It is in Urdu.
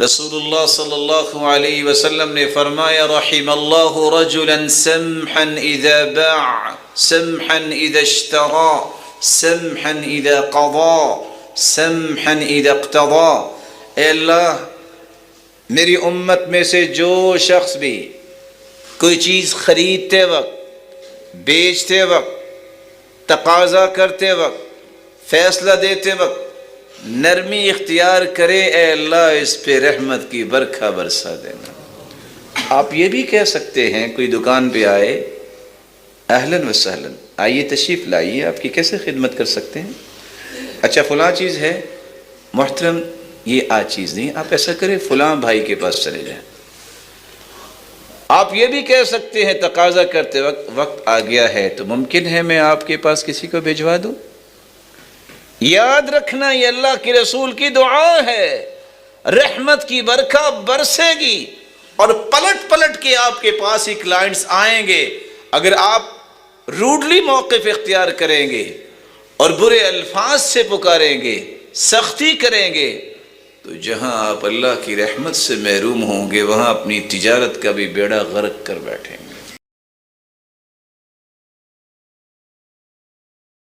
رسول اللہ صلی اللہ علیہ وسلم نے فرمایا رحم اللہ رجلا سمحا اذا باع سمحا اذا اشترى سمحا اذا قضى سمحا اذا اقتضى۔ اے اللہ میری امت میں سے جو شخص بھی کوئی چیز خریدتے وقت، بیچتے وقت، تقاضا کرتے وقت، فیصلہ دیتے وقت نرمی اختیار کرے، اے اللہ اس پہ رحمت کی برکھا برسا دینا۔ آپ یہ بھی کہہ سکتے ہیں، کوئی دکان پہ آئے، اہلاً و سہلاً، آئیے تشریف لائیے، آپ کی کیسے خدمت کر سکتے ہیں؟ اچھا فلاں چیز ہے محترم، یہ آج چیز نہیں، آپ ایسا کریں فلاں بھائی کے پاس چلے جائیں۔ آپ یہ بھی کہہ سکتے ہیں تقاضا کرتے وقت آ گیا ہے تو ممکن ہے میں آپ کے پاس کسی کو بھجوا دوں۔ یاد رکھنا یہ اللہ کے رسول کی دعا ہے، رحمت کی برکھا برسے گی اور پلٹ پلٹ کے آپ کے پاس ہی کلائنٹس آئیں گے۔ اگر آپ روڈلی موقف اختیار کریں گے اور برے الفاظ سے پکاریں گے، سختی کریں گے، تو جہاں آپ اللہ کی رحمت سے محروم ہوں گے وہاں اپنی تجارت کا بھی بیڑا غرق کر بیٹھیں گے۔